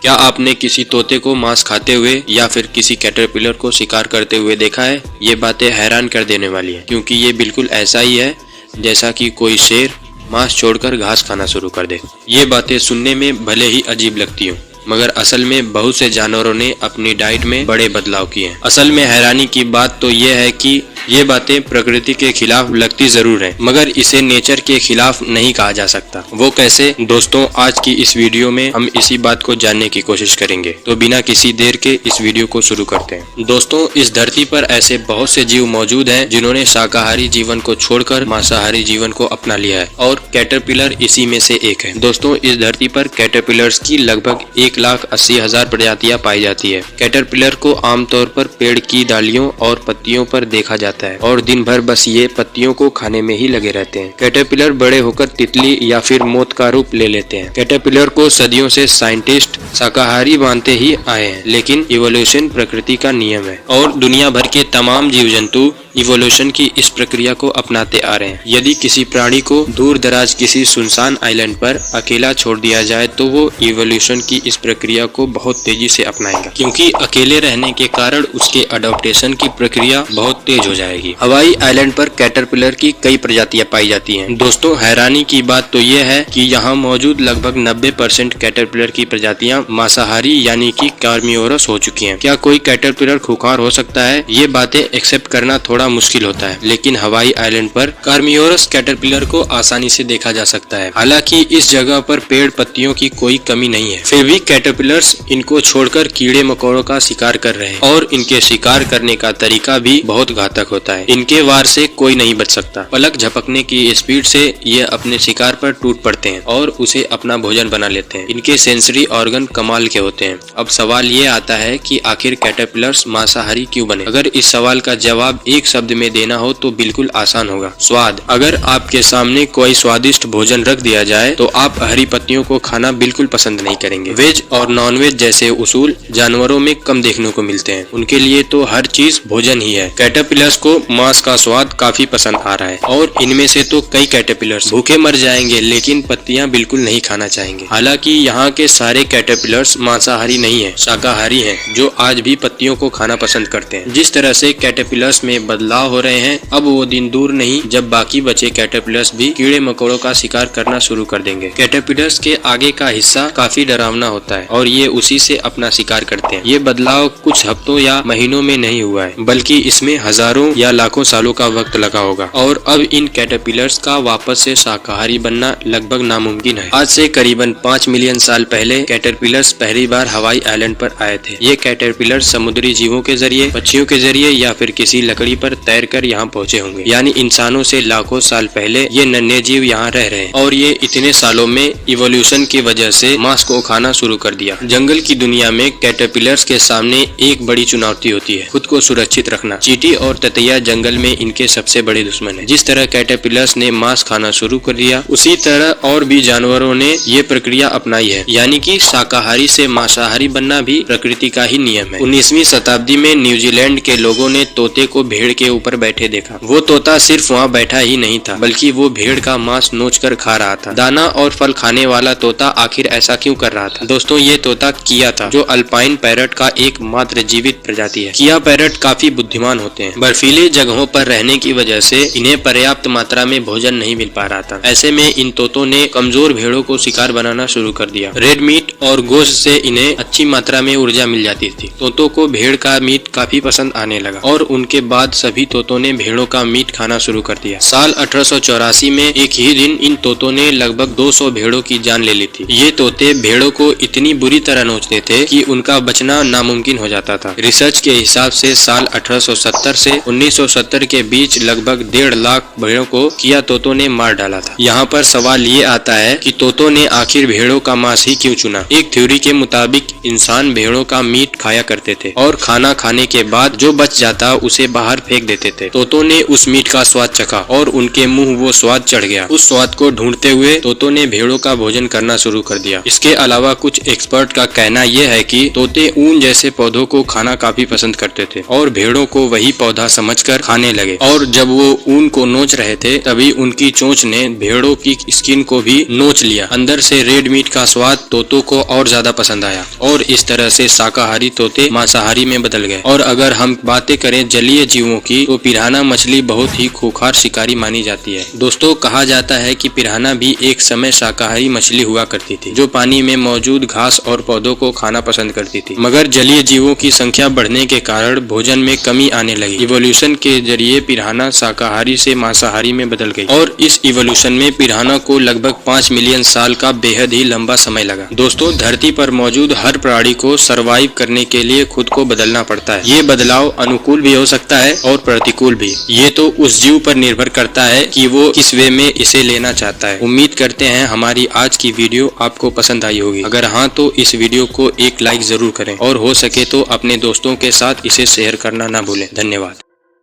क्या आपने किसी तोते को मांस खाते हुए या फिर किसी कैटरपिलर को शिकार करते हुए देखा है? ये बातें हैरान कर देने वाली हैं, क्योंकि ये बिल्कुल ऐसा ही है जैसा कि कोई शेर मांस छोड़कर घास खाना शुरू कर दे। ये बातें सुनने में भले ही अजीब लगती हों, मगर असल में बहुत से जानवरों ने अपनी डाइट में बड़े बदलाव किए हैं। असल में हैरानी की बात तो ये है कि ये बातें प्रकृति के खिलाफ लगती जरूर हैं, मगर इसे नेचर के खिलाफ नहीं कहा जा सकता। वो कैसे? दोस्तों, आज की इस वीडियो में हम इसी बात को जानने की कोशिश करेंगे। तो बिना किसी देर के इस वीडियो को शुरू करते हैं। दोस्तों, इस धरती पर ऐसे बहुत से जीव मौजूद हैं जिन्होंने शाकाहारी जीवन को छोड़कर मांसाहारी जीवन को अपना लिया है, और कैटरपिलर इसी में से एक है। दोस्तों, इस धरती पर कैटरपिलर्स की लगभग 1,80,000 प्रजातियां पाई जाती है। कैटरपिलर को आमतौर पर पेड़ की डालियों और पत्तियों पर देखा जाता है और दिन भर बस ये पत्तियों को खाने में ही लगे रहते हैं। कैटरपिलर बड़े होकर तितली या फिर मोथ का रूप ले लेते हैं। कैटरपिलर को सदियों से साइंटिस्ट शाकाहारी मानते ही आए हैं, लेकिन इवोल्यूशन प्रकृति का नियम है और दुनिया भर के तमाम जीव जंतु इवोल्यूशन की इस प्रक्रिया को अपनाते आ रहे हैं। यदि किसी प्राणी को दूर दराज किसी सुनसान आइलैंड पर अकेला छोड़ दिया जाए तो वो इवोल्यूशन की इस प्रक्रिया को बहुत तेजी से अपनाएगा, क्योंकि अकेले रहने के कारण उसके अडॉप्टेशन की प्रक्रिया बहुत तेज हो जाएगी। हवाई आइलैंड पर कैटरपिलर की कई प्रजातियां पाई जाती हैं। दोस्तों, हैरानी की बात तो ये है कि यहाँ मौजूद लगभग 90% कैटरपिलर की प्रजातियां मांसाहारी यानी कि कार्निवोरस हो चुकी हैं। क्या कोई कैटरपिलर खूंखार हो सकता है? ये बातें एक्सेप्ट करना थोड़ा मुश्किल होता है, लेकिन हवाई आइलैंड पर कार्निवोरस कैटरपिलर को आसानी से देखा जा सकता है। हालांकि इस जगह पर पेड़ पत्तियों की कोई कमी नहीं है, फिर भी कैटरपिलर्स इनको छोड़कर कीड़े मकोड़ों का शिकार कर रहे हैं, और इनके शिकार करने का तरीका भी बहुत घातक होता है। इनके वार से कोई नहीं बच सकता। पलक झपकने की स्पीड से ये अपने शिकार पर टूट पड़ते हैं और उसे अपना भोजन बना लेते हैं। इनके सेंसरी ऑर्गन कमाल के होते हैं। अब सवाल ये आता है कि आखिर कैटरपिलर्स मांसाहारी क्यों बने? अगर इस सवाल का जवाब एक शब्द में देना हो तो बिल्कुल आसान होगा: स्वाद। अगर आपके सामने कोई स्वादिष्ट भोजन रख दिया जाए तो आप हरी पत्तियों को खाना बिल्कुल पसंद नहीं करेंगे। वेज और नॉन वेज जैसे उसूल जानवरों में कम देखने को मिलते हैं। उनके लिए तो हर चीज भोजन ही है। कैटरपिलर्स को मांस का स्वाद काफी पसंद आ रहा है, और इनमें से तो कई कैटरपिलर्स भूखे मर जाएंगे लेकिन पत्तियां बिल्कुल नहीं खाना चाहेंगे। हालांकि यहाँ के सारे कैटरपिलर्स मांसाहारी नहीं है, शाकाहारी हैं, जो आज भी पत्तियों को खाना पसंद करते हैं। जिस तरह से कैटरपिलर्स में बदलाव हो रहे हैं, अब वो दिन दूर नहीं जब बाकी बचे कैटरपिलर्स भी कीड़े मकोड़ों का शिकार करना शुरू कर देंगे। कैटरपिलर्स के आगे का हिस्सा काफी डरावना होता है और ये उसी से अपना शिकार करते हैं। ये बदलाव कुछ हफ्तों या महीनों में नहीं हुआ है, बल्कि इसमें हजारों या लाखों सालों का वक्त लगा होगा, और अब इन कैटरपिलर्स का वापस से शाकाहारी बनना लगभग नामुमकिन है। आज से करीबन 5 मिलियन साल पहले कैटरपिलर्स पहली बार हवाई आइलैंड पर आए थे। ये कैटरपिलर्स समुद्री जीवों के जरिए, पक्षियों के जरिए या फिर किसी लकड़ी पर तैरकर यहाँ पहुँचे होंगे। यानी इंसानों से लाखों साल पहले ये नन्हे जीव यहाँ रह रहे हैं, और ये इतने सालों में इवोल्यूशन की वजह से मांस को खाना शुरू कर दिया। जंगल की दुनिया में कैटरपिलर्स के सामने एक बड़ी चुनौती होती है: खुद को सुरक्षित रखना। चींटी और ततैया जंगल में इनके सबसे बड़े दुश्मन है। जिस तरह कैटरपिलर्स ने मांस खाना शुरू कर दिया, उसी तरह और भी जानवरों ने ये प्रक्रिया अपनाई है। यानी कि शाकाहारी से मांसाहारी बनना भी प्रकृति का ही नियम है। 19वीं शताब्दी में न्यूजीलैंड के लोगों ने तोते को भेड़ के ऊपर बैठे देखा। वो तोता सिर्फ वहाँ बैठा ही नहीं था, बल्कि वो भेड़ का मांस नोचकर खा रहा था। दाना और फल खाने वाला तोता आखिर ऐसा क्यों कर रहा था? दोस्तों, ये तोता किया था, जो अल्पाइन पैरट का एक मात्र जीवित प्रजाति है। किया पैरट काफी बुद्धिमान होते हैं। बर्फीले जगहों पर रहने की वजह से इन्हें पर्याप्त मात्रा में भोजन नहीं मिल पा रहा था। ऐसे में इन तोतों ने कमजोर भेड़ों को शिकार बनाना शुरू कर दिया। रेड मीट और गोश्त से इन्हें अच्छी मात्रा में ऊर्जा मिल जाती थी। तोतों को भेड़ का मीट काफी पसंद आने लगा, और उनके बाद सभी तोतों ने भेड़ों का मीट खाना शुरू कर दिया। साल 1884 में एक ही दिन इन तोतों ने लगभग 200 भेड़ों की जान ले ली थी। ये तोते भेड़ों को इतनी बुरी तरह नोचते थे कि उनका बचना नामुमकिन हो जाता था। रिसर्च के हिसाब से साल 1870 से 1970 के बीच लगभग 1.5 लाख भेड़ों को किया तोतों ने मार डाला था। यहाँ पर सवाल ये आता है कि तोतों ने आखिर भेड़ों का मांस ही क्यों चुना? एक थ्योरी के मुताबिक इंसान भेड़ों का मीट खाया करते थे, और खाना खाने के बाद जो बच जाता उसे बाहर फेंक फेंक देते थे। तोतों ने उस मीट का स्वाद चखा और उनके मुंह वो स्वाद चढ़ गया। उस स्वाद को ढूंढते हुए तोतों ने भेड़ों का भोजन करना शुरू कर दिया। इसके अलावा कुछ एक्सपर्ट का कहना यह है कि तोते ऊन जैसे पौधों को खाना काफी पसंद करते थे और भेड़ों को वही पौधा समझकर खाने लगे, और जब वो ऊन को नोच रहे थे तभी उनकी चोंच ने भेड़ों की स्किन को भी नोच लिया। अंदर से रेड मीट का स्वाद तोतों को और ज्यादा पसंद आया और इस तरह से शाकाहारी तोते मांसाहारी में बदल गए। और अगर हम बातें करें जलीय जीवों की तो पिरान्हा मछली बहुत ही खूंखार शिकारी मानी जाती है। दोस्तों, कहा जाता है कि पिरान्हा भी एक समय शाकाहारी मछली हुआ करती थी जो पानी में मौजूद घास और पौधों को खाना पसंद करती थी, मगर जलीय जीवों की संख्या बढ़ने के कारण भोजन में कमी आने लगी। इवोल्यूशन के जरिए पिरान्हा शाकाहारी से मांसाहारी में बदल गई और इस इवोल्यूशन में पिरान्हा को लगभग 5 मिलियन साल का बेहद ही लंबा समय लगा। दोस्तों, धरती पर मौजूद हर प्राणी को सरवाइव करने के लिए खुद को बदलना पड़ता है। ये बदलाव अनुकूल भी हो सकता है और प्रतिकूल भी। ये तो उस जीव पर निर्भर करता है कि वो किस वे में इसे लेना चाहता है। उम्मीद करते हैं हमारी आज की वीडियो आपको पसंद आई होगी। अगर हाँ तो इस वीडियो को एक लाइक जरूर करें और हो सके तो अपने दोस्तों के साथ इसे शेयर करना ना भूलें। धन्यवाद।